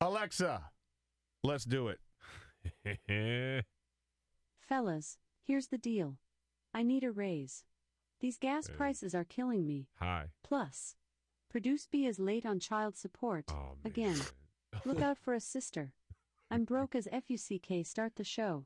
Alexa, let's do it. Fellas, here's the deal. I need a raise. These gas prices are killing me. Hi. Plus, Produce B is late on child support. Oh, man. Again. Look out for a sister. I'm broke as FUCK. Start the show.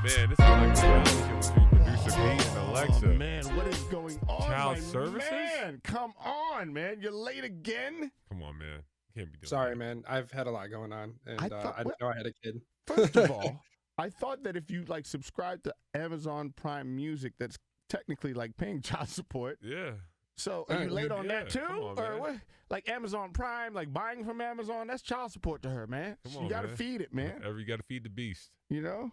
Man, this is like a relationship between producer B and Alexa. Oh, man, what is going on? Child my services? Man, come on, man. You're late again. Come on, man. You can't be doing Sorry, that. man. I've had a lot going on, and I didn't know I had a kid. First of all, I thought that if you like subscribe to Amazon Prime Music, that's technically like paying child support. Yeah. So are you late on that too? Come on, or man. what? Like Amazon Prime, like buying from Amazon, that's child support to her, man. Come You on, gotta man. feed it, man. You got to feed the beast. You know?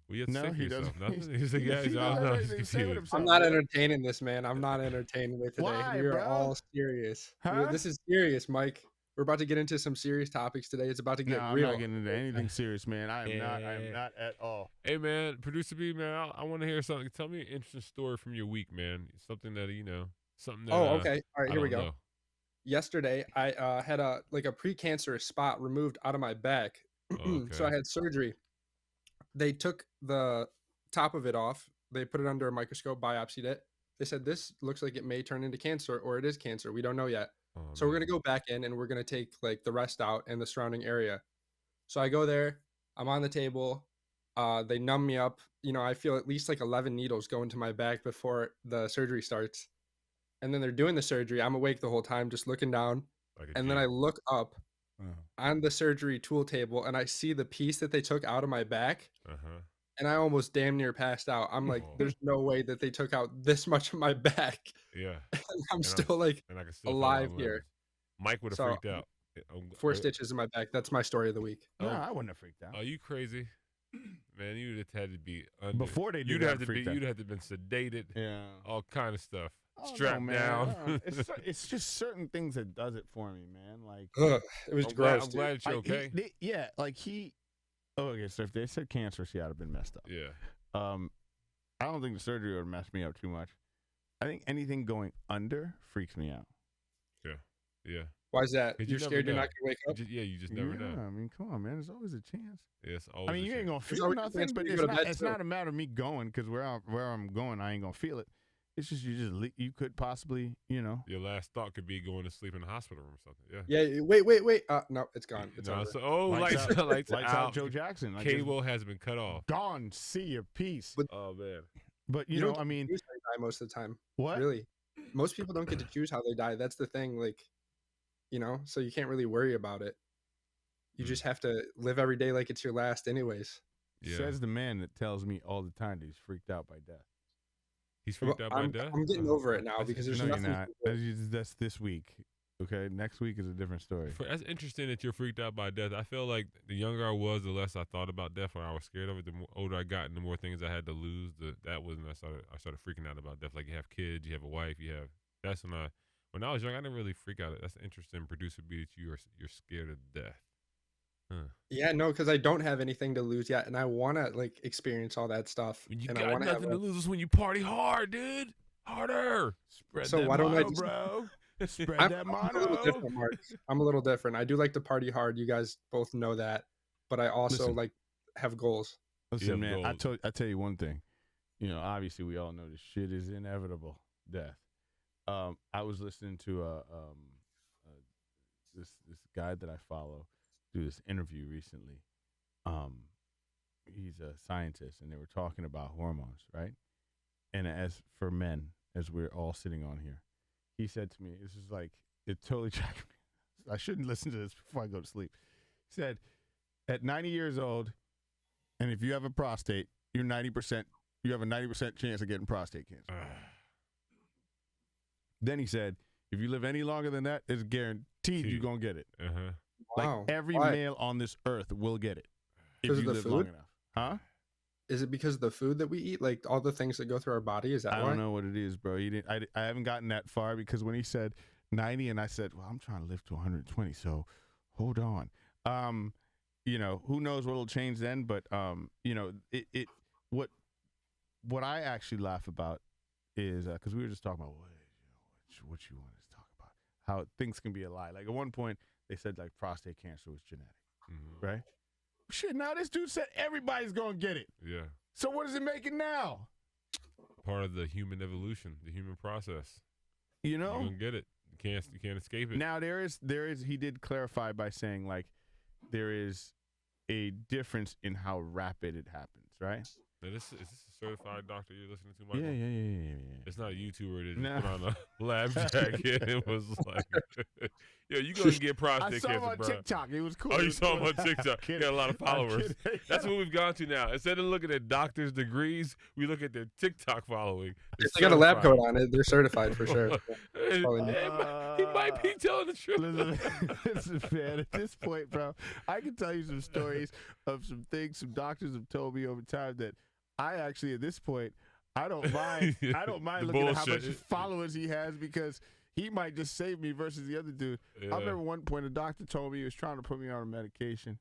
Well, you have to No, say for he yourself. doesn't. Nothing. He's like, yeah, He I don't know. doesn't He's say what confused. himself. I'm not entertaining this, man. I'm not entertaining it today. Why, we are bro? all serious. Huh? This is serious, Mike. We're about to get into some serious topics today. It's about to get No, real. I'm not getting into anything serious, man. I am not at all. Hey, man, producer B, man, I want to hear something. Tell me an interesting story from your week, man. Something that, something that. Okay. All right, I here we don't go. know. Yesterday, I had a precancerous spot removed out of my back. So I had surgery. They took the top of it off. They put it under a microscope, biopsied it. They said, this looks like it may turn into cancer, or it is cancer. We don't know yet. Oh, So we're man. going to go back in and we're going to take like the rest out and the surrounding area. So I go there, I'm on the table. They numb me up. I feel at least like 11 needles go into my back before the surgery starts. And then they're doing the surgery. I'm awake the whole time, just looking down. Like a And then I G. look up on the surgery tool table and I see the piece that they took out of my back. Uh-huh. And I almost damn near passed out. I'm like, Oh. there's no way that they took out this much of my back. Yeah. And I'm And still like And I can still feel alive my here. limbs. Mike would have So, freaked out. 4 stitches in my back. That's my story of the week. No, I wouldn't have freaked out. Are you crazy? Man, you'd have had to be under. Before they did you'd that, have to be. freaked out. You'd have to been sedated. Yeah. All kind of stuff. Oh, no, Strapped man. down. It's just certain things that does it for me, man. Like Ugh, it was I'm gross. glad dude. you're okay. Okay, so if they said cancer, see, I'd have been messed up. Yeah. I don't think the surgery would mess me up too much. I think anything going under freaks me out. Yeah. Why is that? 'Cause You're you never scared you're know. not gonna wake up? You just never know. I mean, come on, man. There's always a chance. Yes. I mean, you ain't gonna feel always a nothing, chance but for you it's to go to not. bed, It's too. not a matter of me going because where I'm going, I ain't gonna feel it. It's just you could possibly, Your last thought could be going to sleep in the hospital room or something. Yeah. Yeah. Wait. No, it's gone. It's No, over. so, Lights lights, out. lights, Lights out, Joe Jackson. Like, Cable has been cut off. gone. See your piece. But- Oh man. But You don't I mean, choose how you die most of the time. what? Really, most people don't get to choose how they die. That's the thing. Like, so you can't really worry about it. You just have to live every day like it's your last, anyways. Yeah. Says the man that tells me all the time that he's freaked out by death. He's freaked out by I'm, death. I'm getting over it now That's- because there's No, you're nothing. not. That's this week. Okay, next week is a different story. That's interesting that you're freaked out by death. I feel like the younger I was, the less I thought about death, or I was scared of it. The more older I got, and the more things I had to lose. That was when I started freaking out about death. Like you have kids, you have a wife, That's when I was young, I didn't really freak out. That's interesting, producer B, that you're scared of death. Huh. Yeah, no, because I don't have anything to lose yet, and I want to like experience all that stuff. When you and I got want nothing to lose is when you party hard, dude. Harder. Spread So that why don't I mono, just- bro? Spread I'm that a little mono. different, Mark. I'm a little different. I do like to party hard. You guys both know that, but I also Listen. like have goals. Listen, man. I goals. tell you one thing. Obviously we all know this shit is inevitable. Death. I was listening to this guy that I follow do this interview recently. He's a scientist, and they were talking about hormones, right? And as for men, as we're all sitting on here, he said to me, "This is like it totally tracked me. I shouldn't listen to this before I go to sleep." He said, "At 90 years old, and if you have a prostate, you have a 90% chance of getting prostate cancer." Then he said, "If you live any longer than that, it's guaranteed you're gonna get it." Uh-huh. Like Wow. every Why? male on this earth will get it if 'Cause you of the live long food? enough. Huh? Is it because of the food that we eat? Like all the things that go through our body? Is that I why? don't know what it is, bro. You didn't. I haven't gotten that far because when he said 90, and I said, well, I'm trying to live to 120, so hold on. You know, who knows what'll change then? But you know, what I actually laugh about is because we were just talking about what you want to talk about, how things can be a lie. Like at one point they said like prostate cancer was genetic, right? Shit, now this dude said everybody's gonna get it. Yeah. So what does it make it now? Part of the human evolution, the human process. You know, You're gonna get it. You can't escape it. Now there is. He did clarify by saying like there is a difference in how rapid it happens, right? Now is this a certified doctor you're listening to, Michael? Yeah. It's not a YouTuber that No. just put on a lab jacket and was like, yo, you gonna get prostate I saw cancer, him on bro. TikTok. It was cool. Oh, you saw him on TikTok. He got a lot of followers. That's what we've gone to now. Instead of looking at doctors' degrees, we look at their TikTok following. If they got a lab coat on it, they're certified for sure. He might be telling the truth. Listen, man, at this point, bro, I can tell you some stories of some things some doctors have told me over time that I actually, at this point, I don't mind. I don't mind looking at how much followers he has because he might just save me versus the other dude. Yeah. I remember one point a doctor told me he was trying to put me on a medication,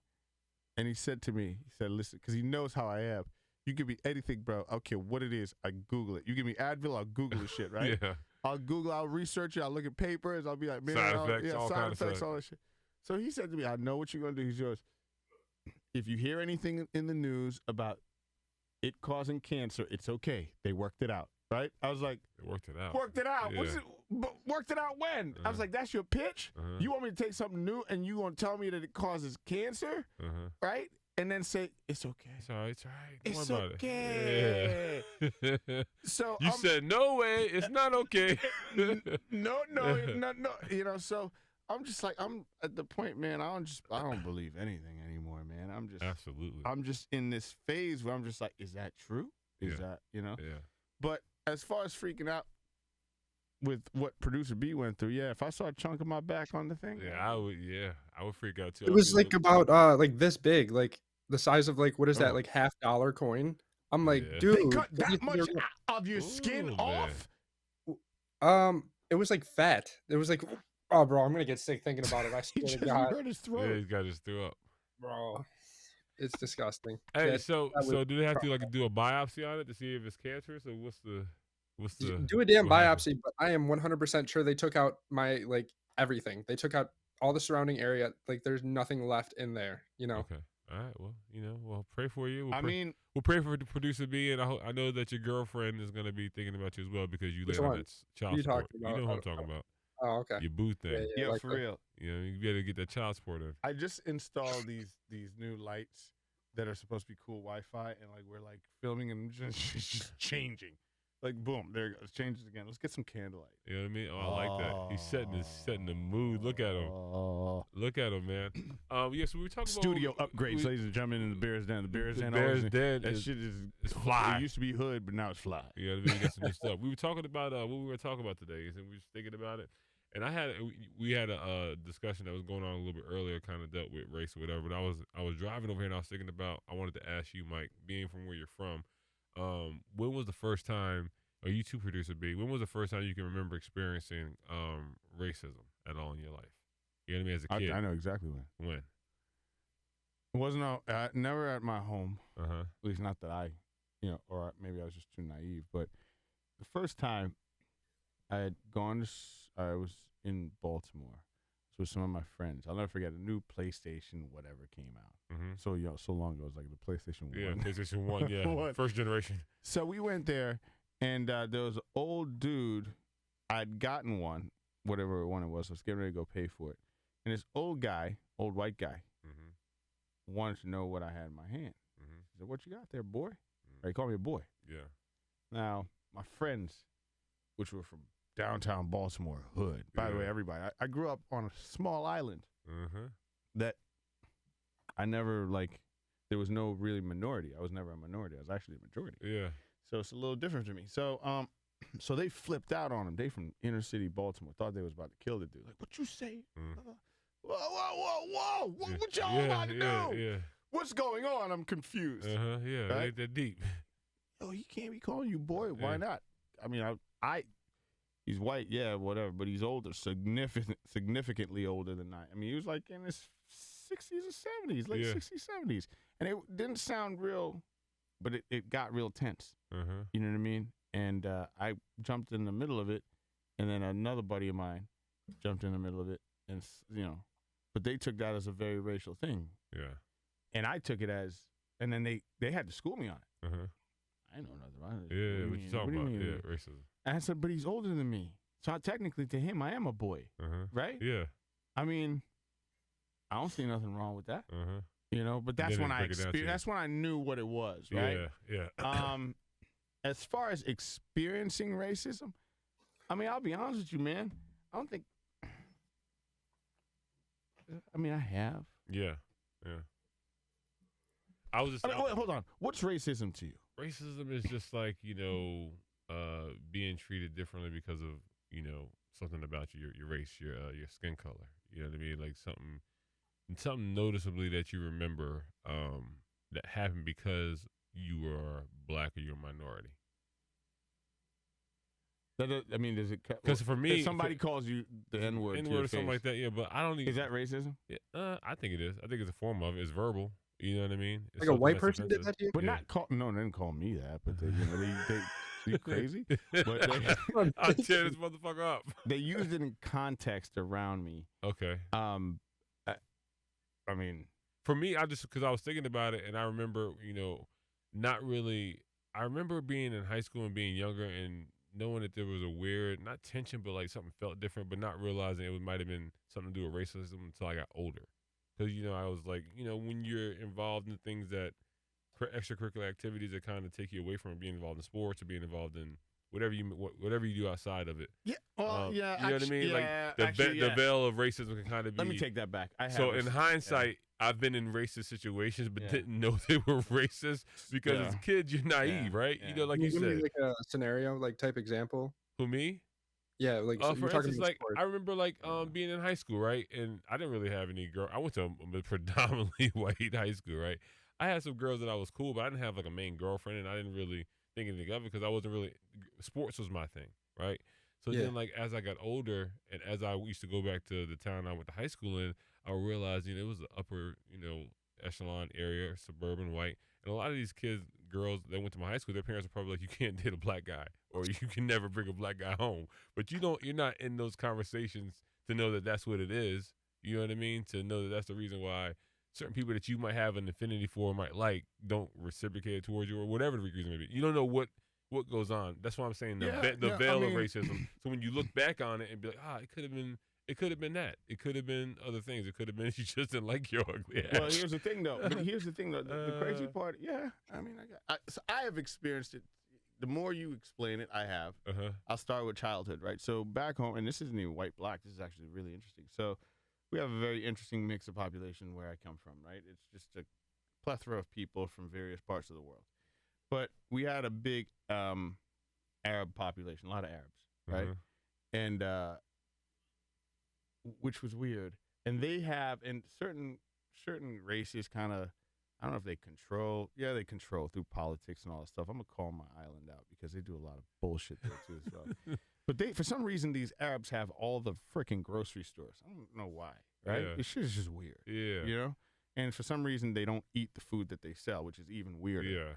and he said to me, he said, listen, because he knows how I am. You give me anything, bro. I don't care what it is. I Google it. You give me Advil, I'll Google the shit, right? Yeah. I'll research it. I'll look at papers. I'll be like, man, side effects, all side kind effects, of stuff. all that shit. So he said to me, I know what you're going to do. He goes, if you hear anything in the news about it causing cancer, it's okay. They worked it out, right? I was like, They worked it out. Worked it out? Yeah. Worked it out when? I was like, that's your pitch? You want me to take something new and you going to tell me that it causes cancer, right? And then say, it's okay. It's all right. It's all right. Don't It's worry about okay. it. Yeah. So you said, no way. It's not okay. no. You know, so I'm just like, I'm at the point, man, I don't believe anything anymore, man. Absolutely. I'm just in this phase where I'm just like, is that true? Is that, you know? Yeah. But as far as freaking out with what producer B went through, yeah, if I saw a chunk of my back on the thing. I would freak out too. It was like about like this big, like the size of like, what is that, like $50 coin? I'm like, dude, they cut that much of your skin off? It was like fat. It was like, oh, bro, I'm gonna get sick thinking about it. I swear to God. Hurt his throat. Yeah, he's got his throat up. Bro, it's disgusting. Hey, so do they have to like do a biopsy on it to see if it's cancerous, or what's the do a damn biopsy? But I am 100% sure they took out my like everything. They took out all the surrounding area. Like there's nothing left in there. You know. Okay. All right. Well, we'll pray for you. We'll pray for the producer B, and I know that your girlfriend is gonna be thinking about you as well because you laid on that child support. You know who I'm talking about. Oh, okay. Your booth thing. Yeah, like for real. You better get that child support in. I just installed these new lights that are supposed to be cool Wi-Fi, and like we're like filming and just changing. Like boom, there it goes. Changes again. Let's get some candlelight. You know what I mean? Oh, I like that. He's setting the mood. Look at him. Look at him, man. So we were talking studio about upgrades, ladies and gentlemen, in the Bears Den. The Bears Den. That shit is fly. It used to be hood, but now it's fly. You know what I mean? We got some new stuff. We were talking about what we were talking about today, and we were just thinking about it. And we had a discussion that was going on a little bit earlier, kind of dealt with race or whatever. But I was driving over here and I was thinking about. I wanted to ask you, Mike, being from where you're from, when was the first time? Or you too, producer B. When was the first time you can remember experiencing racism at all in your life? You know what I mean? As a kid, I know exactly when. When? It wasn't never at my home. At least not that I, or maybe I was just too naive. But the first time I had gone I was in Baltimore with some of my friends. I'll never forget a new PlayStation whatever came out. So so long ago, it was like the PlayStation 1. Yeah, PlayStation 1. Yeah, first generation. So we went there. And there was an old dude. I'd gotten one, whatever one it was. I was getting ready to go pay for it. And this old white guy, wanted to know what I had in my hand. He said, what you got there, boy? He called me a boy. Yeah. Now, my friends, which were from downtown Baltimore, hood. By the way, everybody, I grew up on a small island that I never, there was no really minority. I was never a minority. I was actually a majority. Yeah. So it's a little different to me. So so they flipped out on him. They from inner city Baltimore thought they was about to kill the dude. Like, what you say? whoa. What y'all about to do? Yeah. What's going on? I'm confused. Yeah, right? ain't that deep. Oh, he can't be calling you boy. Why not? I mean, he's white, yeah, whatever, but he's older, significantly older than I. I mean, he was like in his 60s or 70s, late 60s, 70s. And it didn't sound real, but it got real tense. You know what I mean? And I jumped in the middle of it, and then another buddy of mine jumped in the middle of it, and, but they took that as a very racial thing. Yeah. And I took it as, and then they had to school me on it. I know nothing about it. Yeah, what you talking about? Yeah, racism. And I said, but he's older than me. So technically to him, I am a boy. Right? Yeah. I mean, I don't see nothing wrong with that. But that's when I experienced, that's when I knew what it was, right? Yeah. As far as experiencing racism, I mean, I'll be honest with you, man. I don't think, I have. Yeah. I was just. wait, hold on. What's racism to you? Racism is just like, being treated differently because of, something about you, your race, your skin color. You know what I mean? Like something noticeably that you remember that happened because you are black or you're a minority. Does it? Because for me, if somebody calls you the N-word or something like that, yeah, but I don't even. Is that racism? Yeah, I think it is. I think it's a form of it. It's verbal. You know what I mean? It's like a white person did that to you? But not call. No, they didn't call me that. But they you crazy? But I'll tear this motherfucker up. They used it in context around me. Okay. I mean, for me, because I was thinking about it, and I remember, not really. I remember being in high school and being younger and knowing that there was a weird, not tension, but like something felt different, but not realizing it might have been something to do with racism until I got older. Because, I was like, when you're involved in things that extracurricular activities that kind of take you away from being involved in sports or being involved in whatever you do outside of it. Yeah. Well, you know what I mean? Yeah, like the veil of racism can kind of be. Let me take that back. So in hindsight, I've been in racist situations, but didn't know they were racist because as a kid, you're naive, right? Yeah. Like you Give said. me like a scenario, like type example. Who, me? Yeah, like so for instance, like I remember being in high school, right? And I didn't really have any girl. I went to a predominantly white high school, right? I had some girls that I was cool, but I didn't have like a main girlfriend, and I didn't really think anything of it because I wasn't really sports was my thing, right? So then, like as I got older, and as I used to go back to the town I went to high school in, I realized it was the upper echelon area, suburban white, and a lot of these kids, girls that went to my high school, their parents are probably like, you can't date a black guy or you can never bring a black guy home. But you're not in those conversations to know that that's what it is. You know what I mean? To know that that's the reason why certain people that you might have an affinity for might don't reciprocate it towards you or whatever the reason may be. You don't know what goes on. That's why I'm saying the veil of racism. So when you look back on it and be like, it could have been that. It could have been other things. It could have been you just didn't like your ugly ass. Well, here's the thing, though. The crazy part, I have experienced it. The more you explain it, I have. I'll start with childhood, right? So back home, and this isn't even white, black. This is actually really interesting. So we have a very interesting mix of population where I come from, right? It's just a plethora of people from various parts of the world. But we had a big Arab population, a lot of Arabs, right? And which was weird. And they have, and certain races kind of, I don't know if they control. Yeah, they control through politics and all that stuff. I'm going to call my island out because they do a lot of bullshit there too as well. But for some reason, these Arabs have all the freaking grocery stores. I don't know why, right? Yeah. This shit is just weird. Yeah. And for some reason, they don't eat the food that they sell, which is even weirder. Yeah.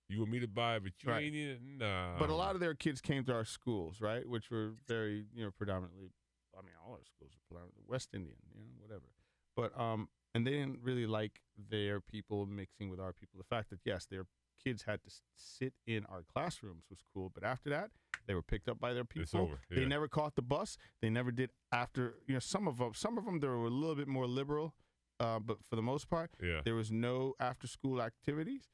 You want me to buy it, but you ain't eat it? Nah. But a lot of their kids came to our schools, right? Which were very, predominantly, all our schools were predominantly West Indian, whatever. But, and they didn't really like their people mixing with our people. The fact that, yes, their kids had to sit in our classrooms was cool. But after that, they were picked up by their people. It's over. Yeah. They never caught the bus. They never did after, some of them, they were a little bit more liberal. But for the most part, there was no after school activities.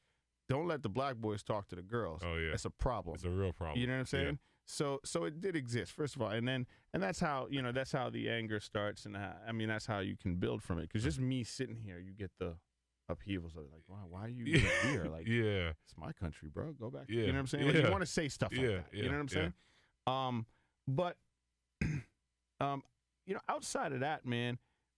Don't let the black boys talk to the girls. Oh yeah, it's a problem. It's a real problem. You know what I'm saying? Yeah. So it did exist, first of all, and that's how that's how the anger starts, and that's how you can build from it. Because just me sitting here, you get the upheavals of it, like, wow, why are you here? Like, it's my country, bro. Go back. You know what I'm saying? Like, you want to say stuff like that. You know what I'm saying? But outside of that, man,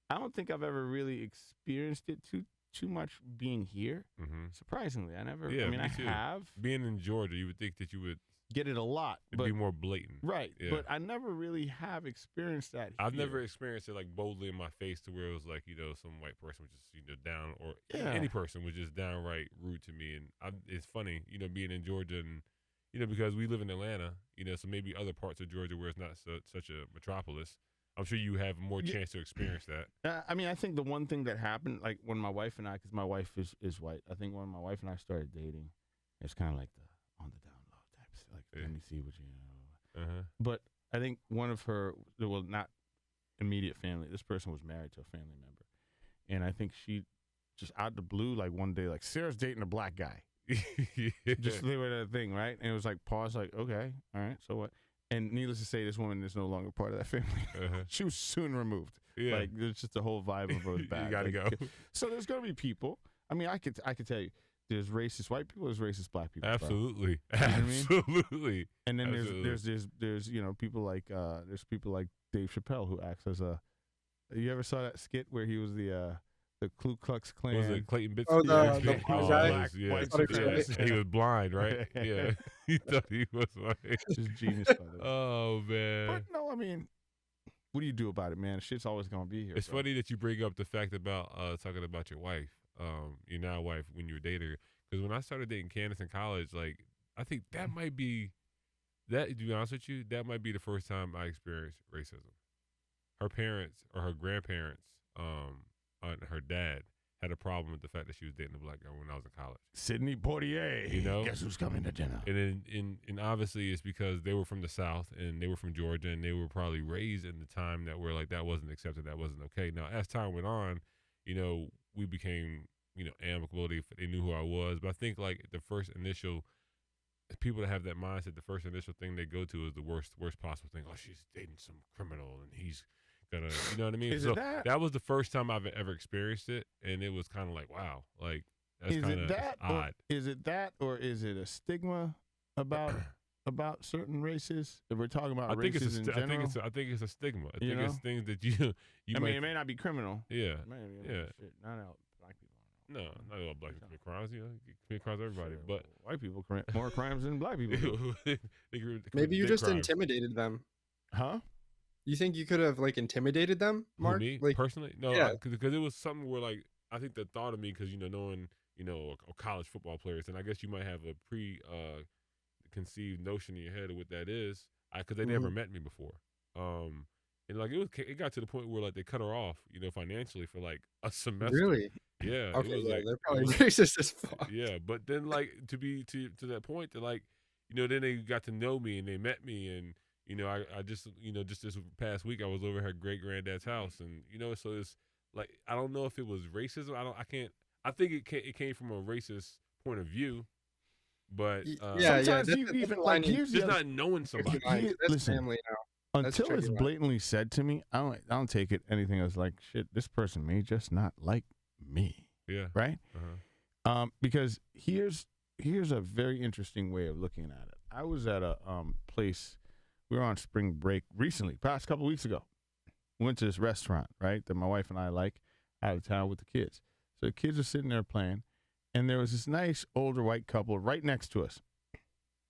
I don't think I've ever really experienced it too much being here. Mm-hmm. Surprisingly, I never. Yeah, I mean, me I too. have Being in Georgia, you would think that you would get it a lot, but be more blatant. right. Yeah. But I never really have experienced that. I've here. never experienced it like boldly in my face to where it was like, some white person was just, down, or Yeah. any person was just downright rude to me. And it's funny, being in Georgia and, because we live in Atlanta, so maybe other parts of Georgia where it's not such a metropolis. I'm sure you have more chance to experience that. I mean, I think the one thing that happened, like when my wife and I, because my wife is white, I think when my wife and I started dating, it's kind of like the on the down low types. Like, let me see what you know. Uh-huh. But I think one of her, well, not immediate family. This person was married to a family member, and I think she just out of the blue, like one day, like Sarah's dating a black guy. Just they were that thing, right? And it was like pause, like okay, all right, so what? And needless to say, this woman is no longer part of that family. Uh-huh. She was soon removed. Yeah. Like there's just the whole vibe of her was bad. You gotta like, go. So there's gonna be people. I mean, I could tell you, there's racist white people, there's racist black people. Absolutely, you know what I mean? absolutely. And then Absolutely. there's people like Dave Chappelle who acts as a. You ever saw that skit where he was the Ku Klux Klan? Was it Clayton Bitsky? Oh, the Oh, guy? it was, yeah, White yeah. supremacist. He was blind, right? Yeah, he thought he was white. Just genius. By the way. Oh man. But no, I mean, what do you do about it, man? Shit's always gonna be here. It's bro. funny that you bring up the fact about talking about your wife, your now wife when you were dating her. Because when I started dating Candace in college, like I think that might be that. To be honest with you, that might be the first time I experienced racism. Her parents or her grandparents, and her dad had a problem with the fact that she was dating a black girl when I was in college. Sidney Poitier. Guess who's coming to dinner? And obviously it's because they were from the South and they were from Georgia and they were probably raised in the time that where like that wasn't accepted, that wasn't okay. Now as time went on, we became amicable. They knew who I was, but I think like the first initial people that have that mindset, the first initial thing they go to is the worst possible thing. Oh, she's dating some criminal and he's gonna, you know what I mean? Is it that? That was the first time I've ever experienced it, and it was kind of like, wow, like that's kind of odd. Is it that, or is it a stigma about certain races? If we're talking about races in general, I think it's a stigma. I You think know? it's things that you. I mean, it may not be criminal. Yeah, It may be, yeah. Shit, not all black people. No, not all black people commit crimes. You commit crimes, everybody. Shit, But white people commit more crimes than black people do. Maybe you just crimes. intimidated them. Huh? You think you could have like intimidated them, Who, Mark? me Like, personally? No, yeah. because it was something where like I think the thought of me, because knowing college football players, and I guess you might have a conceived notion in your head of what that is, because they never met me before. And like it got to the point where like they cut her off, financially for like a semester. Really? Yeah. Okay, it was yeah, like, they're probably racist as fuck. yeah, but then like to that point, that like then they got to know me and they met me, and I just just this past week I was over at her great granddad's house, and so it's like I don't know if it was racism. I think it came from a racist point of view, but sometimes you even like here's just not knowing somebody. That's Listen, family now. Until it's blatantly said to me, I don't take it anything as like shit. This person may just not like me. Yeah. Right. Uh-huh. Because here's a very interesting way of looking at it. I was at a place. We were on spring break recently, past couple of weeks ago. Went to this restaurant, right, that my wife and I like, out of town with the kids. So the kids are sitting there playing, and there was this nice older white couple right next to us.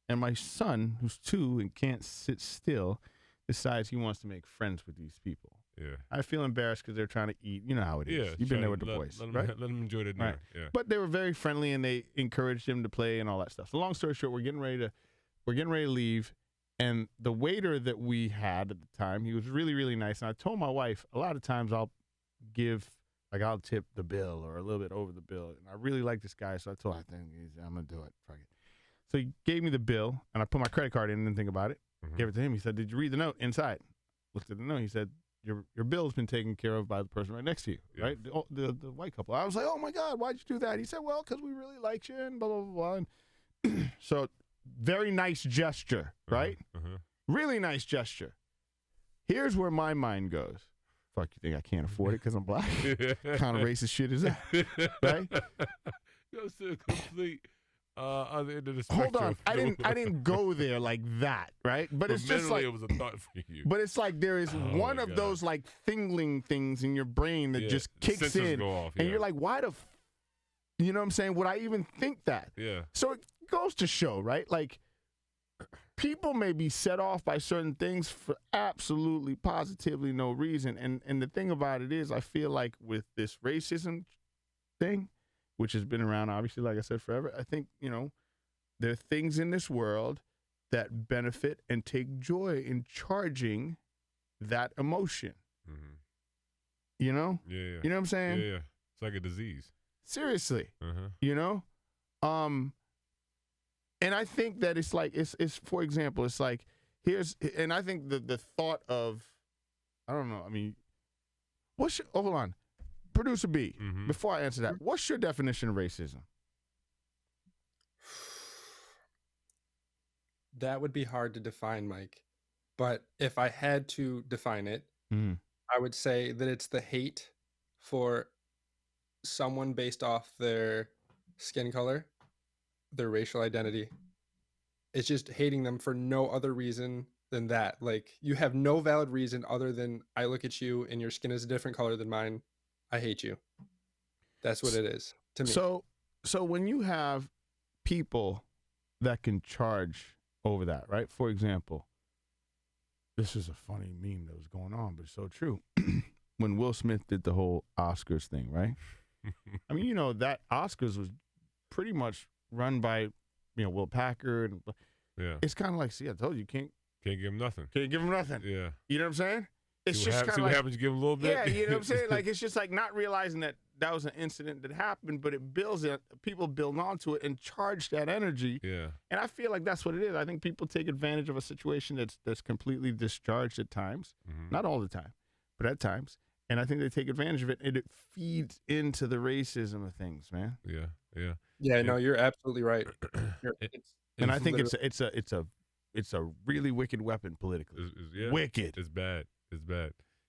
And my son, who's 2 and can't sit still, decides he wants to make friends with these people. Yeah. I feel embarrassed because they're trying to eat. You know how it is. Yeah. You've been there with the boys, right? Let them enjoy the dinner. Right. Yeah. But they were very friendly and they encouraged him to play and all that stuff. So long story short, we're getting ready to leave, and the waiter that we had at the time, he was really, really nice. And I told my wife, a lot of times I'll tip the bill or a little bit over the bill. And I really like this guy, so I told her, I'm gonna do it. Fuck it. So he gave me the bill, and I put my credit card in and didn't think about it. Mm-hmm. Gave it to him. He said, "Did you read the note inside?" Looked at the note. He said, Your bill's been taken care of by the person right next to you, right? The white couple. I was like, oh my God, why'd you do that? He said, well, because we really liked you and blah, blah, blah, blah. And so very nice gesture, right? Really nice gesture. Here's where my mind goes. Fuck, you think I can't afford it because I'm black? What kind of racist shit is that? Right? Goes to a complete Hold on, I didn't go there like that, right? But it's just like it was a thought for you. But it's like there is one of those like tingling things in your brain that just kicks in, go off, and you're like, why the, you know what I'm saying? Would I even think that? Yeah. So it goes to show, right? Like people may be set off by certain things for absolutely, positively no reason, and the thing about it is, I feel like with this racism thing, which has been around, obviously, like I said, forever. I think, there are things in this world that benefit and take joy in charging that emotion. Mm-hmm. You know? Yeah. You know what I'm saying? Yeah. It's like a disease. Seriously. Uh-huh. And I think that it's like, it's for example, it's like, and I think the thought of, I don't know, I mean, hold on. Producer B, before I answer that, what's your definition of racism? That would be hard to define, Mike. But if I had to define it, I would say that it's the hate for someone based off their skin color, their racial identity. It's just hating them for no other reason than that. Like, you have no valid reason other than I look at you and your skin is a different color than mine. I hate you. That's what it is to me. So when you have people that can charge over that, right? For example, this is a funny meme that was going on, but it's so true. When Will Smith did the whole Oscars thing, right? I mean, that Oscars was pretty much run by, Will Packard. Yeah. It's kind of like, see, I told you, can't give him nothing. Can't give him nothing. Yeah. You know what I'm saying? It's see just kind of like, what happens. You give him a little bit. Yeah, you know what I'm saying? Like, it's just like not realizing that was an incident that happened, but people build onto it and charge that energy. Yeah. And I feel like that's what it is. I think people take advantage of a situation that's completely discharged at times. Not all the time, but at times. And I think they take advantage of it, and it feeds into the racism of things, man. Yeah, no, you're absolutely right. And I think it's a really wicked weapon politically. Wicked. It's bad.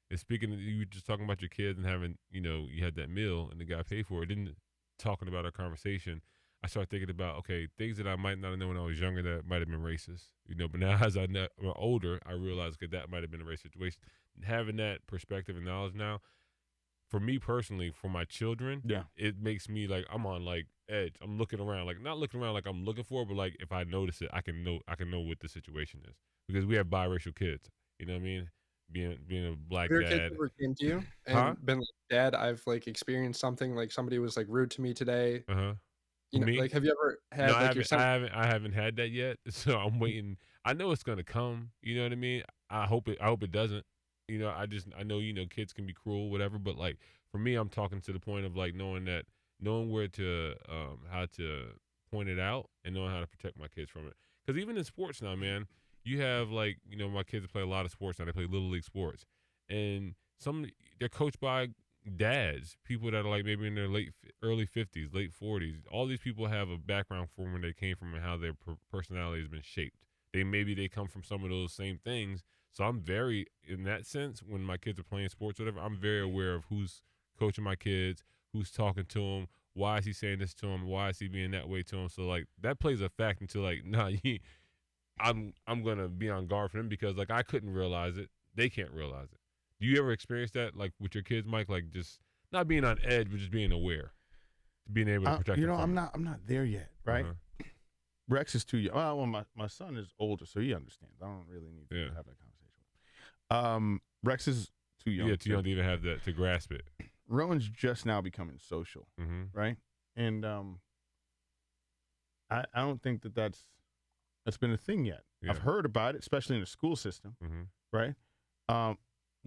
And speaking of, you were just talking about your kids and having, you had that meal and the guy paid for it. Then talking about our conversation, I started thinking about, okay, things that I might not have known when I was younger that might have been racist, but now as I'm older, I realized that might have been a racist situation. Having that perspective and knowledge now, for me personally, for my children, it makes me like, I'm on like edge. I'm looking around, like not looking around like I'm looking for it, but like if I notice it, I can know what the situation is, because we have biracial kids. You know what I mean? Being a black your dad. Kids ever came to you and been like, Dad, I've like experienced something, like somebody was like rude to me today. Me? Like, have you ever had? No, I haven't had that yet. So I'm waiting. I know it's gonna come. You know what I mean? I hope it doesn't. I know kids can be cruel, whatever. But like for me, I'm talking to the point of like knowing where to how to point it out and knowing how to protect my kids from it. Because even in sports now, man, you have like my kids play a lot of sports now. They play little league sports, and they're coached by dads, people that are like maybe in their early 50s, late 40s. All these people have a background from where they came from and how their personality has been shaped. They come from some of those same things. So I'm very, in that sense, when my kids are playing sports or whatever, I'm very aware of who's coaching my kids, who's talking to them, why is he saying this to him, why is he being that way to him. So like that plays a fact until like, I'm gonna be on guard for them, because like I couldn't realize it, they can't realize it. Do you ever experience that, like with your kids, Mike? Like just not being on edge, but just being aware, being able to protect. I'm not there yet, right? Rex is too young. Well, my son is older, so he understands. I don't really need to have that conversation. Rex is too young. Yeah, too young to even have that, to grasp it. Rowan's just now becoming social, right? And I don't think that's been a thing yet. Yeah. I've heard about it, especially in the school system, right?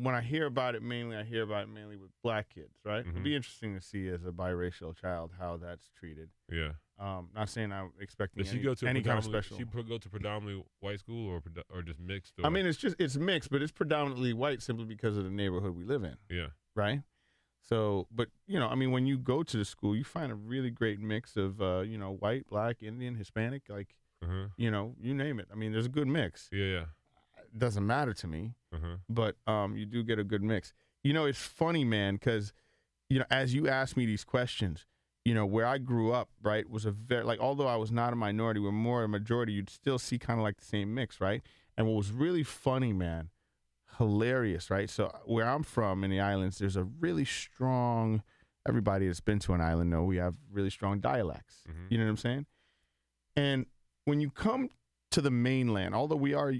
When I hear about it mainly with black kids, right? It'd be interesting to see as a biracial child how that's treated. Yeah. Not saying I'm expecting any kind of special. She go to predominantly white school or just mixed? Or? I mean, it's mixed, but it's predominantly white simply because of the neighborhood we live in. Yeah. Right? So, but, I mean, when you go to the school, you find a really great mix of, white, black, Indian, Hispanic, like, you name it. I mean, there's a good mix. Yeah. It doesn't matter to me, but you do get a good mix. It's funny, man, because, as you ask me these questions, where I grew up, right, was a very, like, although I was not a minority, we're more a majority, you'd still see kind of like the same mix, right? And what was really funny, man, hilarious, right? So where I'm from in the islands, there's a really strong, everybody that's been to an island know we have really strong dialects. Mm-hmm. You know what I'm saying? And when you come to the mainland, although we're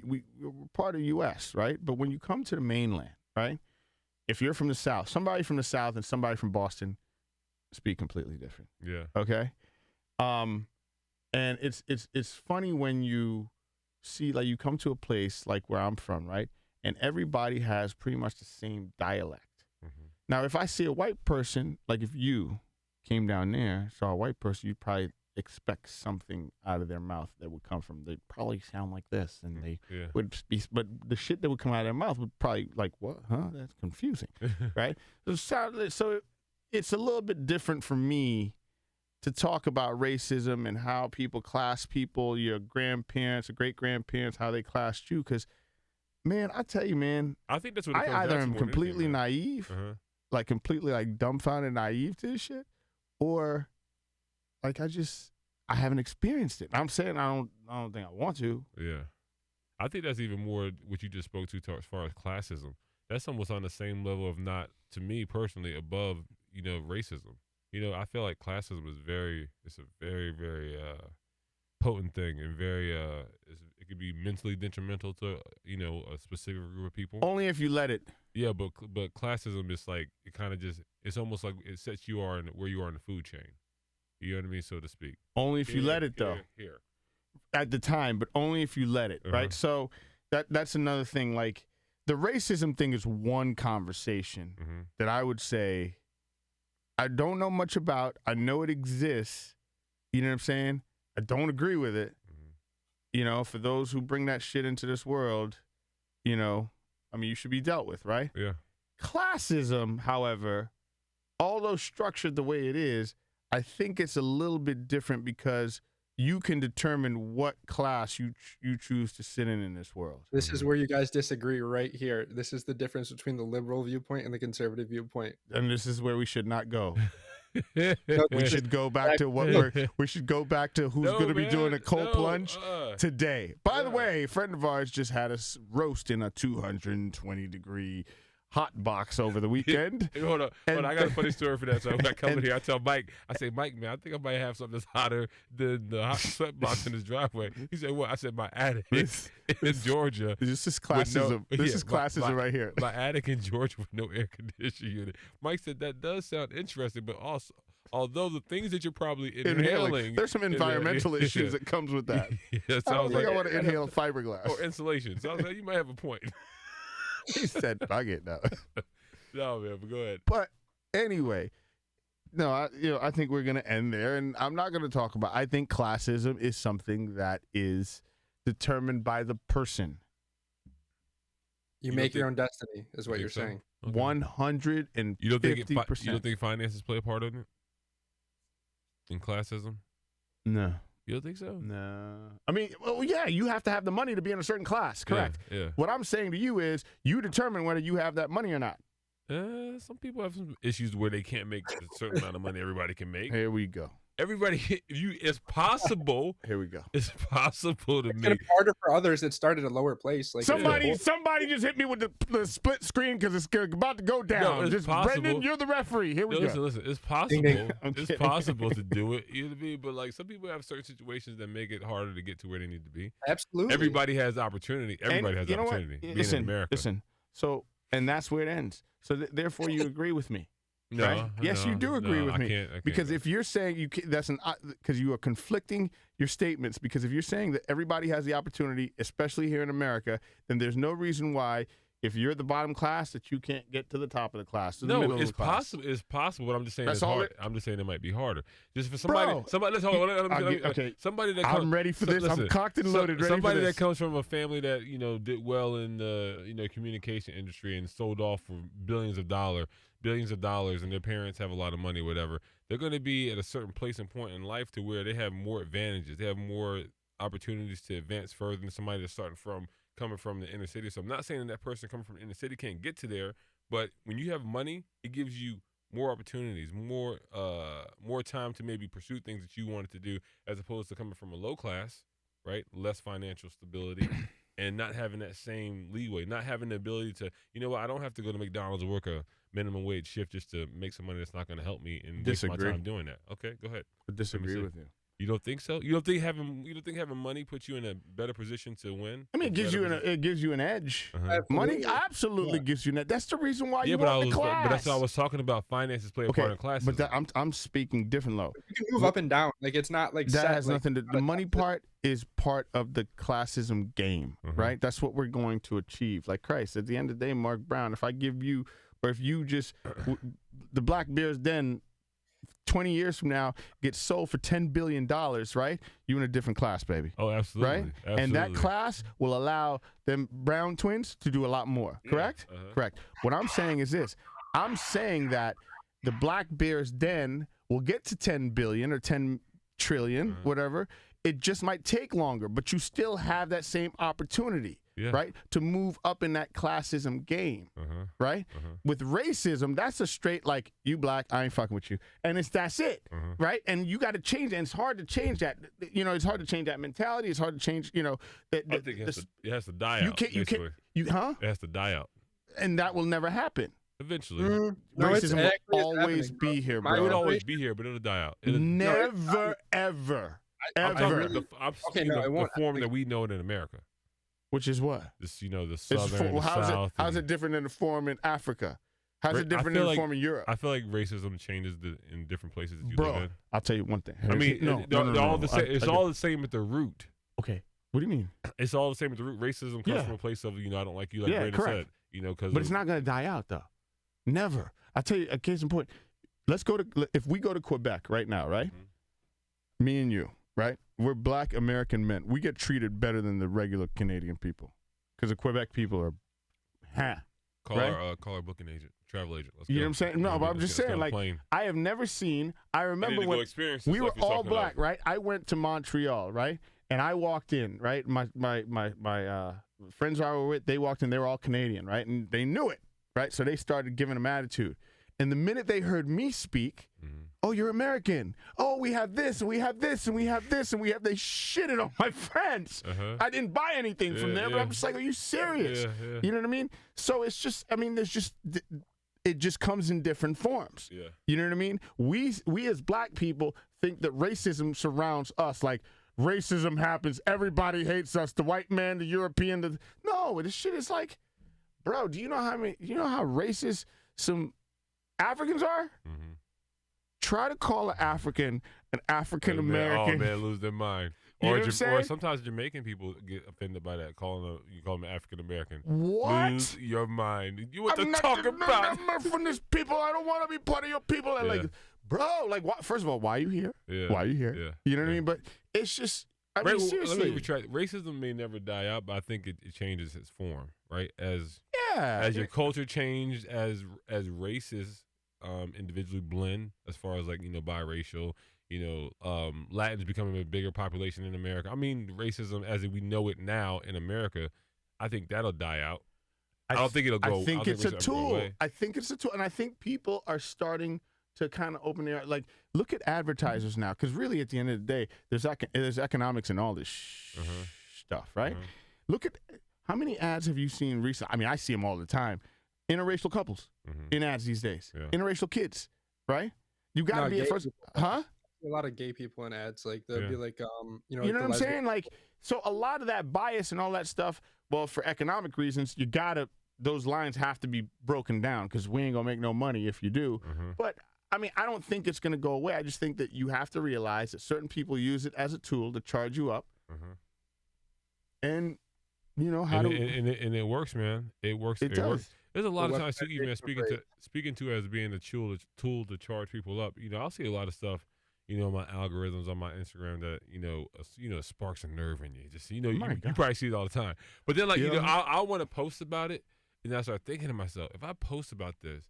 part of the U.S., right? But when you come to the mainland, right? If you're from the South, somebody from the South and somebody from Boston speak completely different. Yeah. Okay. And it's funny when you see, like, you come to a place like where I'm from, right? And everybody has pretty much the same dialect. Mm-hmm. Now, if I see a white person, like if you came down there, saw a white person, you'd probably expect something out of their mouth that would come from, they'd probably sound like this, and they would be, but the shit that would come out of their mouth would probably like, what? Huh? That's confusing, right? So it's a little bit different for me to talk about racism and how people class people, your grandparents or great-grandparents, how they classed you, because, man, I tell you, man, I think that's what it I comes either down to am more than completely anything, man. naive, Uh-huh. like completely like dumbfounded naive to this shit, or like I haven't experienced it. I'm saying I don't think I want to. Yeah. I think that's even more what you just spoke to as far as classism. That's almost on the same level of, not, to me personally, above, racism. I feel like classism is it's a very, very potent thing, and very, it could be mentally detrimental to, a specific group of people. Only if you let it. Yeah, but classism is like, it kind of just, it's almost like it sets you where you are in the food chain. You know what I mean, so to speak. Only if you let it, though. Here. At the time, but only if you let it, right? So that's another thing. Like, the racism thing is one conversation that I would say I don't know much about. I know it exists. You know what I'm saying? I don't agree with it. For those who bring that shit into this world, you should be dealt with, right? Yeah. Classism, however, although structured the way it is, I think it's a little bit different because you can determine what class you choose to sit in this world. This is where you guys disagree right here. This is the difference between the liberal viewpoint and the conservative viewpoint. And this is where we should not go. We should go back to we should go back to who's going to be doing a cold plunge today. By the way, a friend of ours just had us roast in a 220-degree hot box over the weekend. Hey, hold on. I got a funny story for that. So I come in here, I tell Mike, I say, Mike, man, I think I might have something that's hotter than the hot sweat box in his driveway. He said, what? I said, my attic in Georgia. This is classism. This is classism right here. My attic in Georgia with no air conditioning unit. Mike said, that does sound interesting, but also, although the things that you're probably inhaling, there's some environmental issues that comes with that. Yeah, I don't think I want to inhale fiberglass or insulation. So I was like, you might have a point. He said, "Fuck it, no." No, man, but go ahead. But anyway, no, I think we're gonna end there, and I'm not gonna talk about. I think classism is something that is determined by the person. You make your own destiny, is what you're saying. 150%. You don't think finances play a part in it? In classism? No. You don't think so? No. I mean, well, yeah, you have to have the money to be in a certain class. Correct. Yeah. What I'm saying to you is you determine whether you have that money or not. Some people have some issues where they can't make a certain amount of money everybody can make. Here we go. Everybody, it's possible. Here we go. It's possible to make it harder for others that started at a lower place. Like somebody just hit me with the split screen because it's about to go down. No, it's just possible. Brendan, you're the referee. Here we go. Listen. It's possible. It's possible to do it. You know what I mean? But like some people have certain situations that make it harder to get to where they need to be. Absolutely. Everybody has opportunity. Everybody has opportunity. Being in America. Listen. So, and that's where it ends. So therefore, you agree with me. No, right? Yes, you do agree with me. I can't because if you're saying you can't, because you are conflicting your statements. Because if you're saying that everybody has the opportunity, especially here in America, then there's no reason why, if you're the bottom class, that you can't get to the top of the class. No, it's possible. It's possible. But I'm just saying it's hard. I'm just saying it might be harder. Just for somebody. Let's hold on. Okay. Somebody that I'm ready for this. I'm cocked and loaded. Ready somebody for this. that comes from a family that did well in the communication industry and sold off for billions of dollars, and their parents have a lot of money, whatever. They're going to be at a certain place and point in life to where they have more advantages. They have more opportunities to advance further than somebody that's coming from the inner city. So I'm not saying that person coming from the inner city can't get to there, but when you have money, it gives you more opportunities, more time to maybe pursue things that you wanted to do, as opposed to coming from a low class, right? Less financial stability. And not having that same leeway, not having the ability to, you know what, I don't have to go to McDonald's and work a minimum wage shift just to make some money that's not going to help me and waste my time doing that. Okay, go ahead. I disagree with you. You don't think so? You don't think having money puts you in a better position to win? I mean, it gives you an edge. Money absolutely gives you an edge. That's the reason why you want the class. But that's what I was talking about. Finances play a part in classes. But I'm speaking different, though. You can move up and down. Like, it's not like that set, has nothing to. The money part is part of the classism game, right? That's what we're going to achieve. Like Christ, at the end of the day, Mark Brown. If I give you, or if you just, the Black Bears Den 20 years from now gets sold for $10 billion, right? You're in a different class, baby. Oh, absolutely. Right? Absolutely. And that class will allow them Brown twins to do a lot more, correct? Correct. What I'm saying is this. I'm saying that the Black Bears Den will get to 10 billion or 10 trillion, whatever. It just might take longer, but you still have that same opportunity. Right, to move up in that classism game, right? With racism, that's a straight like, you black, I ain't fucking with you, and that's it, right? And you got to change it. And it's hard to change that. You know, it's hard to change that mentality. It's hard to change. You know, I think it has to die out. It has to die out, and that will never happen. Eventually, racism will always be here, bro. It would always be here, but it'll die out. Never, ever. I'm speaking of the form that we know it in America. Which is what? This, you know, the southern, the south. How's it different than the form in Africa? How's it different than the form in Europe? I feel like racism changes in different places that you live in. I'll tell you one thing. I mean, they're all the same. It's all the same at the root. Okay. What do you mean? It's all the same at the root. Racism comes from a place of, you know, I don't like you, like Brandon said. You know, because. But it's not going to die out, though. Never. I'll tell you a case in point. If we go to Quebec right now, right? Me and you, right? We're black American men. We get treated better than the regular Canadian people. Because the Quebec people are, call our booking agent, travel agent. You know what I'm saying? No, but I'm just saying, like, I have never seen. I remember when we were all black, right? I went to Montreal, right? And I walked in, right? My friends I were with, they walked in. They were all Canadian, right? And they knew it, right? So they started giving them attitude. And the minute they heard me speak, oh, you're American. Oh, we have this, and we have this, and we have this, and we have. They shitted on my friends. I didn't buy anything from there, but I'm just like, are you serious? You know what I mean? So it's just, I mean, it just comes in different forms. You know what I mean? We as black people think that racism surrounds us. Like, racism happens, everybody hates us, the white man, the European. No, this shit is like, bro, do you know how racist some Africans are? Try to call an African an African American. Oh man, lose their mind. Or sometimes Jamaican people get offended by that. You call them African American. What? Lose your mind. You want to talk about? I'm from this people. I don't want to be part of your people. And like, bro, like, what? First of all, why are you here? Why are you here? You know what I mean? But it's just. I mean, seriously. Let me retract. Racism may never die out, but I think it changes its form, right? As your culture changed, as races individually blend, as far as, like, you know, biracial, you know, Latins becoming a bigger population in America. I mean, racism as we know it now in America, I think that'll die out. I don't think it'll go. I think it's a tool. I think it's a tool, and I think people are starting to kind of open their, like, look at advertisers now, because really at the end of the day, there's economics and all this stuff, right? Look at how many ads have you seen recently? I mean, I see them all the time. Interracial couples in ads these days. Interracial kids, right? You got to be at first, huh? A lot of gay people in ads, like they'll be like, you know, what I'm saying? Like, so a lot of that bias and all that stuff. Well, for economic reasons, those lines have to be broken down, because we ain't gonna make no money if you do. But I mean, I don't think it's gonna go away. I just think that you have to realize that certain people use it as a tool to charge you up, and you know how and it works, man. It works. It works. There's a lot of times too, even as speaking to as being a tool to charge people up. You know, I'll see a lot of stuff, you know, my algorithms on my Instagram that, you know, sparks a nerve in you. Just, you know, you probably see it all the time. But then, like, you know, I want to post about it, and I start thinking to myself, if I post about this,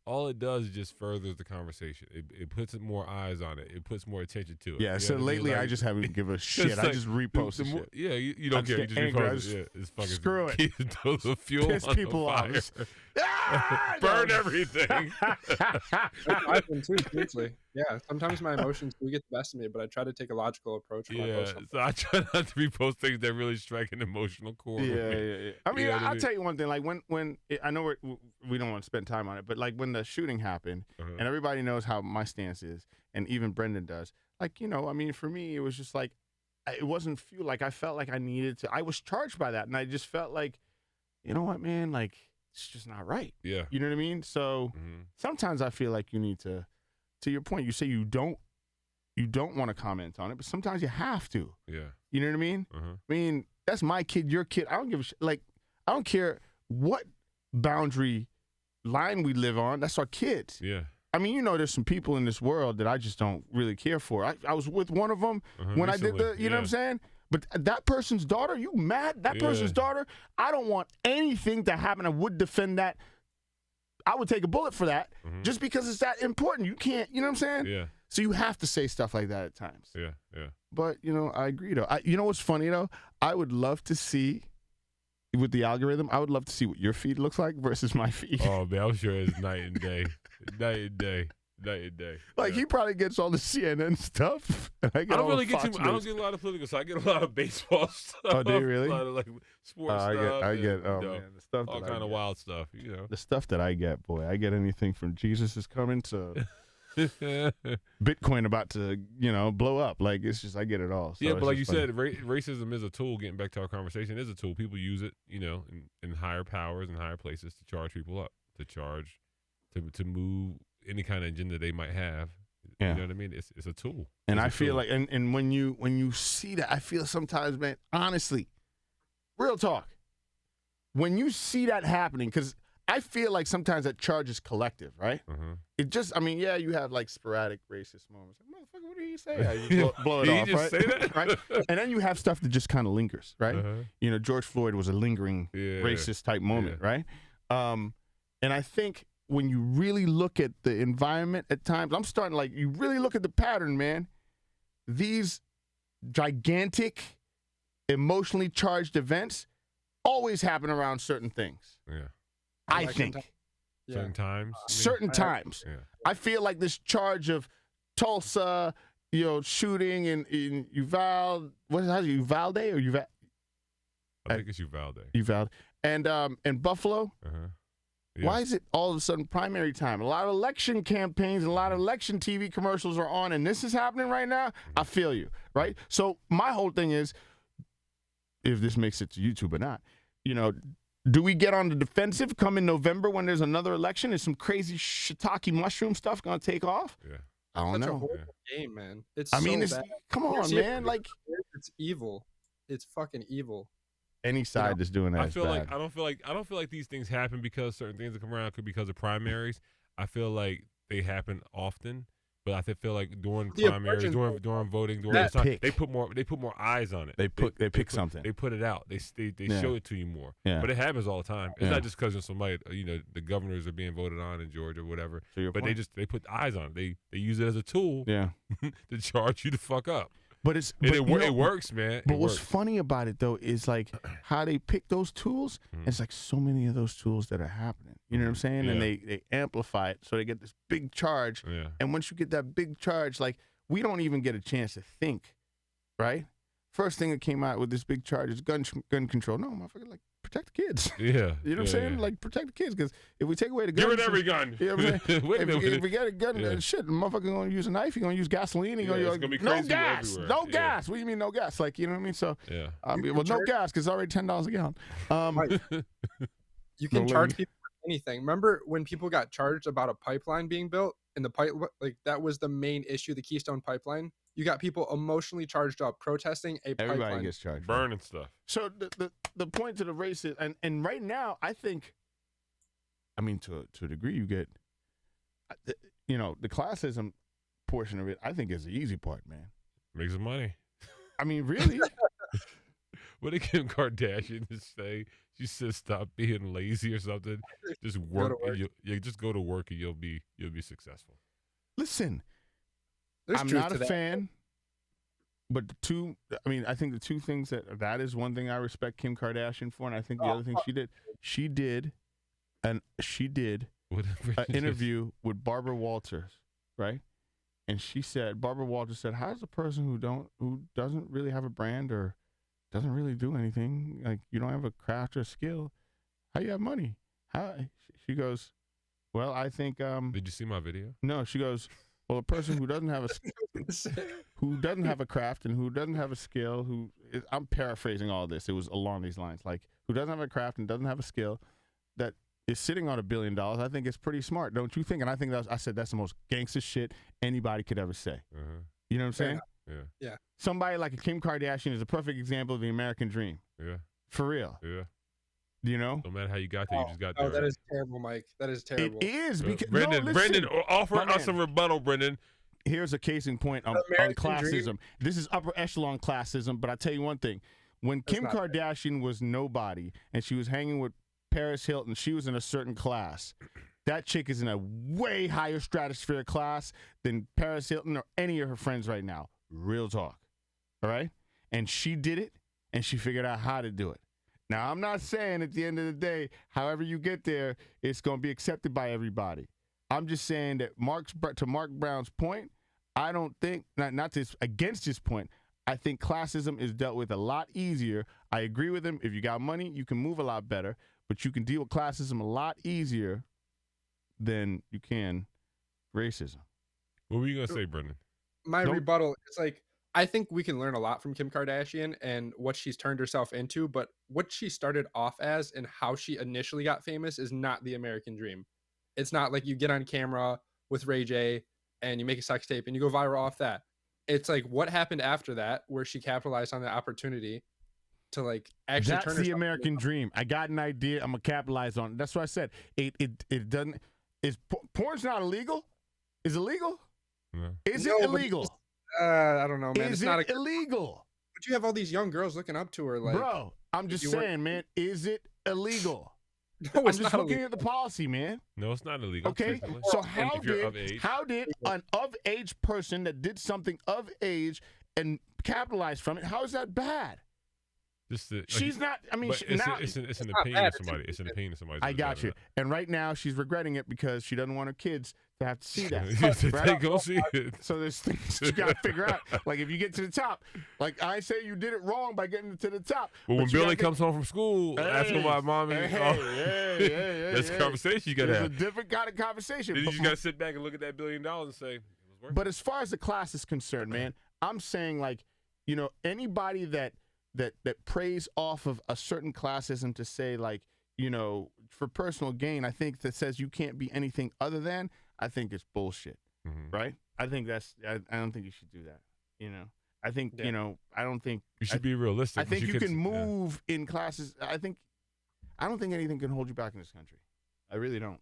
all it does is just furthers the conversation. It puts more eyes on it. It puts more attention to it. Yeah, so lately I just haven't give a shit. I just repost shit. Yeah, you don't care. You just repost it. Yeah, it's fucking screw it. Throw the fuel piss on people the fire. off. Burn everything. I've been too, seriously. Yeah, sometimes my emotions do get the best of me, but I try to take a logical approach when I post something. So I try not to repost things that really strike an emotional chord with me. Yeah. I mean, I'll tell you one thing. Like when I know we don't want to spend time on it, but like when the shooting happened, and everybody knows how my stance is, and even Brendan does. Like, you know, I mean, for me, it was just like, it wasn't fuel. Like, I felt like I needed to. I was charged by that, and I just felt like, you know what, man, like, it's just not right. Yeah. You know what I mean? So sometimes I feel like you need to your point, you say you don't want to comment on it, but sometimes you have to. Yeah. You know what I mean? I mean, that's my kid, your kid. I don't give a shit. Like, I don't care what boundary line we live on. That's our kids. Yeah. I mean, you know, there's some people in this world that I just don't really care for. I was with one of them when recently, I did the, you know what I'm saying? But that person's daughter, you mad? That person's daughter, I don't want anything to happen. I would defend that. I would take a bullet for that just because it's that important. You can't, you know what I'm saying? Yeah. So you have to say stuff like that at times. Yeah. But, you know, I agree, though. You know what's funny, though? I would love to see, with the algorithm, I would love to see what your feed looks like versus my feed. Oh, man, I'm sure it's night and day. Night and day. Like, he probably gets all the CNN stuff. I don't really get I don't get a lot of political stuff. I get a lot of baseball stuff. Oh, do you really? A lot of, like, sports stuff. I get man, the stuff all kind of wild stuff, you know. The stuff that I get, boy. I get anything from Jesus is coming to Bitcoin about to, you know, blow up. Like, it's just, I get it all. So yeah, but like you said, racism is a tool. Getting back to our conversation, is a tool. People use it, you know, in higher powers and higher places to charge people up, to move any kind of agenda they might have. You know what I mean? It's a tool. And I feel like, and when you see that, I feel sometimes, man, honestly, real talk, when you see that happening, because I feel like sometimes that charge is collective, right? It just, I mean, yeah, you have like sporadic racist moments. Like, motherfucker, what did he say? You blow it off, just right? Say that? Right? And then you have stuff that just kind of lingers, right? You know, George Floyd was a lingering racist type moment, right? And I think when you really look at the environment at times, I'm starting, like, you really look at the pattern, man. These gigantic, emotionally charged events always happen around certain things. Yeah. I think. Certain times? Certain times. Yeah. I feel like this charge of Tulsa, you know, shooting in Uvalde, how's it, Uvalde or Uvalde? I think it's Uvalde. Uvalde. And Buffalo. Yeah. Why is it all of a sudden primary time? A lot of election campaigns, a lot of election TV commercials are on, and this is happening right now? I feel you, right? So my whole thing is, if this makes it to YouTube or not, you know, do we get on the defensive come in November when there's another election? Is some crazy shiitake mushroom stuff going to take off? Yeah. I don't know. It's a horrible game, man. It's bad. Come on, man. Like, it's evil. It's fucking evil. Any side that's doing that I is feel bad. like I don't feel like these things happen because certain things that come around could be because of primaries. I feel like they happen often, but I feel like during primaries, during voting, during this time, they put more eyes on it. They pick something. They put it out. They show it to you more. Yeah. But it happens all the time. It's not just because of somebody, you know, the governors are being voted on in Georgia or whatever. But they put eyes on it. They use it as a tool to charge you the fuck up. But it works, man. But what's funny about it, though, is like how they pick those tools. It's like so many of those tools that are happening. You know what I'm saying? And they amplify it, so they get this big charge. Yeah. And once you get that big charge, like, we don't even get a chance to think, right? First thing that came out with this big charge is gun control. No, motherfucker, like, protect the kids. Yeah. You know what I'm saying? Yeah. Like, protect the kids, because if we take away the gun, give it every gun. You know what I'm saying? if we get a gun, shit, the motherfucker gonna use a knife. He gonna use gasoline. He gonna use be crazy no gas. What do you mean no gas? Like, you know what I mean? So no gas because it's already $10 a gallon. You can charge people for anything. Remember when people got charged about a pipeline being built, and the pipe, like, that was the main issue, the Keystone Pipeline. You got people emotionally charged up protesting a pipeline. Everybody gets charged. Burning stuff. So the point to the race is, and right now, I think, I mean, to a degree, you get, you know, the classism portion of it, I think, is the easy part, man. Make some money. I mean, really? What did Kim Kardashian just say? She said, "Stop being lazy" or something. Just work. Just go to work, and you'll be successful. Listen, there's I'm not a fan, but I think the two things that is one thing I respect Kim Kardashian for, and I think the other thing she did and she did an interview with Barbara Walters, right? And she said, Barbara Walters said, "How does a person who doesn't really have a brand or doesn't really do anything, like you don't have a craft or skill, how you have money?" She goes, "Well, I think." Did you see my video? No, she goes, "Well, a person who doesn't have a craft and who doesn't have a skill, I'm paraphrasing all this. It was along these lines, like who doesn't have a craft and doesn't have a skill, that is sitting on $1 billion. I think it's pretty smart, don't you think?" And I think I said that's the most gangster shit anybody could ever say. You know what I'm saying? Yeah. Somebody like a Kim Kardashian is a perfect example of the American dream. Yeah. For real. Yeah. You know? No matter how you got there, you just got there. Oh, that is terrible, Mike. That is terrible. It is because Brendan, offer us a rebuttal, Brendan. Here's a case in point on classism. Dream. This is upper echelon classism, but I tell you one thing: when Kim Kardashian was nobody and she was hanging with Paris Hilton, she was in a certain class. That chick is in a way higher stratosphere class than Paris Hilton or any of her friends right now. Real talk. All right? And she did it, and she figured out how to do it. Now, I'm not saying at the end of the day, however you get there, it's going to be accepted by everybody. I'm just saying that to Mark Brown's point, I don't think, not this, against his point, I think classism is dealt with a lot easier. I agree with him. If you got money, you can move a lot better, but you can deal with classism a lot easier than you can racism. What were you going to say, Brendan? My rebuttal is like, I think we can learn a lot from Kim Kardashian and what she's turned herself into, but what she started off as and how she initially got famous is not the American dream. It's not like you get on camera with Ray J and you make a sex tape and you go viral off that. It's like what happened after that, where she capitalized on the opportunity to like actually turn herself. That's the American dream. I got an idea. I'm gonna capitalize on it. That's what I said. It doesn't. Is porn's not illegal? Is it illegal? No. Is it illegal? I don't know, man. Is it illegal? But you have all these young girls looking up to her, like, bro. I'm just saying, man. Is it illegal? No, I'm just looking at the policy, man. No, it's not illegal. Okay, so how did an of age person that did something of age and capitalized from it? How is that bad? She's not. I mean, it's an opinion of somebody. It's an opinion of somebody. I got you. And right now, she's regretting it because she doesn't want her kids to have to see that. They go see it. So there's things you got to figure out. Like if you get to the top, like I say, you did it wrong by getting to the top. Well, when Billy comes home from school, asking my mommy, that's a conversation you got to have. It's a different kind of conversation. Then you just got to sit back and look at that $1 billion and say, it was worth it. But as far as the class is concerned, man, I'm saying like, you know, anybody that preys off of a certain classism to say like, you know, for personal gain, I think that says you can't be anything other than, I think it's bullshit, right? I think I don't think you should do that, you know? I think, you know, I don't think. You should be realistic. I think you can move in classes. I don't think anything can hold you back in this country. I really don't.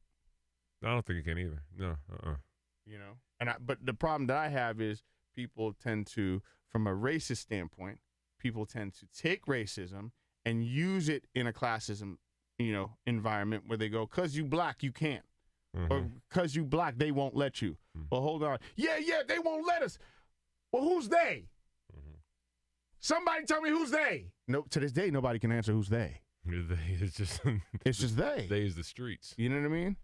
I don't think it can either. No. You know? But the problem that I have is people tend to, from a racist standpoint, people tend to take racism and use it in a classism, you know, environment where they go, "'Cause you black, you can't." Or "'Cause you black, they won't let you." Well, hold on. Yeah, they won't let us. Well, who's they? Somebody tell me who's they. No, to this day, nobody can answer who's they. It's just they. They is the streets. You know what I mean?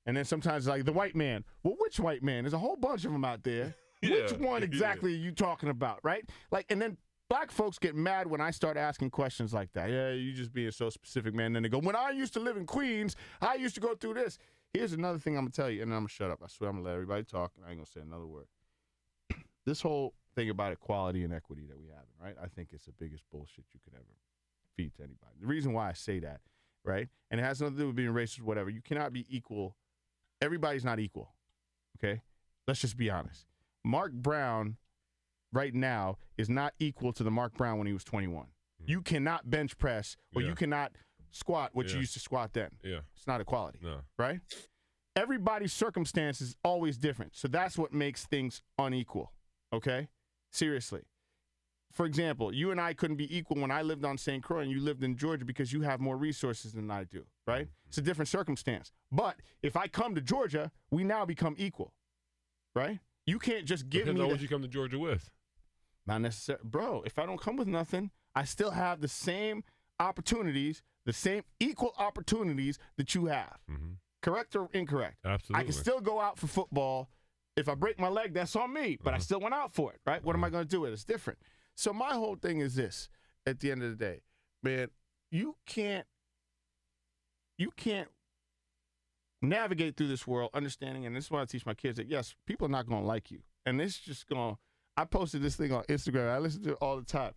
And then sometimes like the white man. Well, which white man? There's a whole bunch of them out there. Which one exactly are you talking about, right? Like, and then black folks get mad when I start asking questions like that. Yeah, you just being so specific, man. Then they go, "When I used to live in Queens, I used to go through this." Here's another thing I'm going to tell you, and then I'm going to shut up. I swear I'm going to let everybody talk, and I ain't going to say another word. This whole thing about equality and equity that we have, right? I think it's the biggest bullshit you could ever feed to anybody. The reason why I say that, right? And it has nothing to do with being racist or whatever. You cannot be equal. Everybody's not equal, okay? Let's just be honest. Mark Brown right now is not equal to the Mark Brown when he was 21. You cannot bench press or you cannot squat what you used to squat then. Yeah. It's not equality. No. Right? Everybody's circumstance is always different. So that's what makes things unequal. Okay? Seriously. For example, you and I couldn't be equal when I lived on St. Croix and you lived in Georgia because you have more resources than I do. Right? It's a different circumstance. But if I come to Georgia, we now become equal. Right? You can't just give me. What you come to Georgia with? Not necessarily. Bro, if I don't come with nothing, I still have the same opportunities the same equal opportunities that you have. Mm-hmm. Correct or incorrect? Absolutely. I can still go out for football. If I break my leg, that's on me, but I still went out for it, right? What am I going to do with it? It's different. So my whole thing is this, at the end of the day, man, you can't navigate through this world understanding, and this is why I teach my kids that, yes, people are not going to like you. And it's just going to, I posted this thing on Instagram. I listen to it all the time.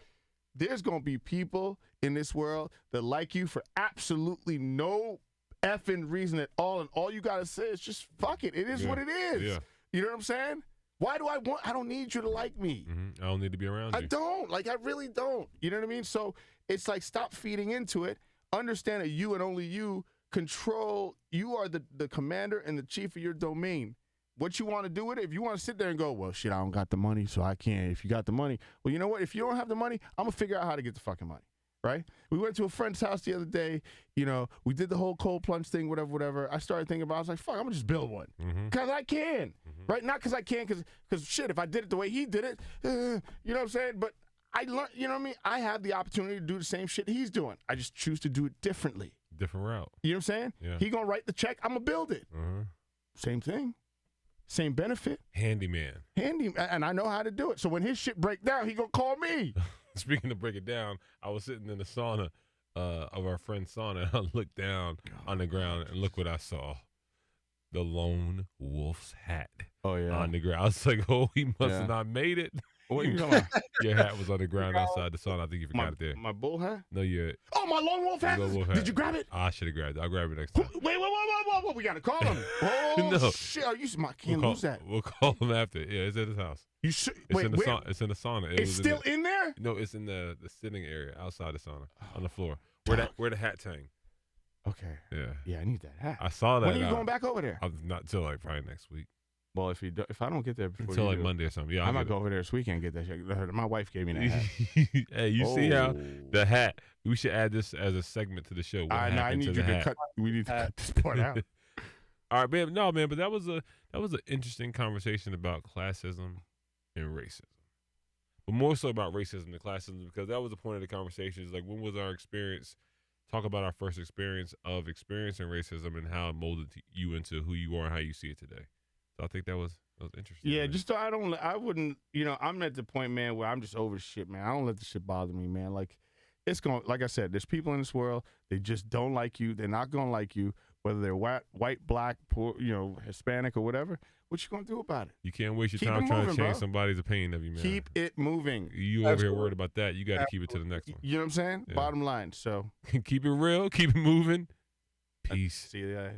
There's going to be people in this world that like you for absolutely no effing reason at all, and all you got to say is just fuck it. It is what it is. Yeah. You know what I'm saying? Why do I don't need you to like me. I don't need to be around you. I don't. Like, I really don't. You know what I mean? So it's like, stop feeding into it. Understand that you and only you control, you are the commander and the chief of your domain. What you want to do with it, if you want to sit there and go, well, shit, I don't got the money, so I can't. If you got the money, well, you know what? If you don't have the money, I'm going to figure out how to get the fucking money, right? We went to a friend's house the other day. You know, we did the whole cold plunge thing, whatever. I started thinking about it. I was like, fuck, I'm going to just build one. Because I can, right? Not because I can, because shit, if I did it the way he did it, you know what I'm saying? But I learned, you know what I mean? I have the opportunity to do the same shit he's doing. I just choose to do it differently. Different route. You know what I'm saying? Yeah. He going to write the check. I'm going to build it. Same thing. Same benefit. Handyman. And I know how to do it. So when his shit break down, he gonna call me. Speaking of break it down, I was sitting in the sauna of our friend's sauna, and I looked down on the ground, and look what I saw. The lone wolf's hat on the ground. I was like, oh, he must have not made it. What are you talking about? Your hat was on the ground outside the sauna. I think you forgot it there. My bull hat? No, your... Oh, my lone wolf hat? Did you grab it? I should have grabbed it. I'll grab it next time. Wait. We got to call him. Oh, no. shit. I can't lose that. We'll call him after. Yeah, it's at his house. You should. It's in the sauna. It's still in there? No, it's in the sitting area outside the sauna on the floor. Where the hats hang. Okay. Yeah. Yeah, I need that hat. I saw that. When are you going back over there? I'm not till like probably next week. Well, if I don't get there before until like Monday or something, yeah, I might go over there this weekend and get that shit. My wife gave me that hat. Hey, you see how the hat? We should add this as a segment to the show. I need you to cut. We need to cut this part out. All right, man. No, man, but that was an interesting conversation about classism and racism, but more so about racism and classism, because that was the point of the conversation. Is like, when was our experience? Talk about our first experience of experiencing racism and how it molded you into who you are and how you see it today. So I think that was interesting. Yeah, man. Just so I wouldn't, I'm at the point, man, where I'm just over the shit, man. I don't let the shit bother me, man. Like, like I said, there's people in this world, they just don't like you. They're not going to like you, whether they're white, black, poor, Hispanic or whatever. What you going to do about it? You can't waste your time trying to change somebody's opinion of you, man. Keep it moving. You over here worried about that. You got to keep it to the next one. You know what I'm saying? Yeah. Bottom line. So keep it real. Keep it moving. Peace. See you.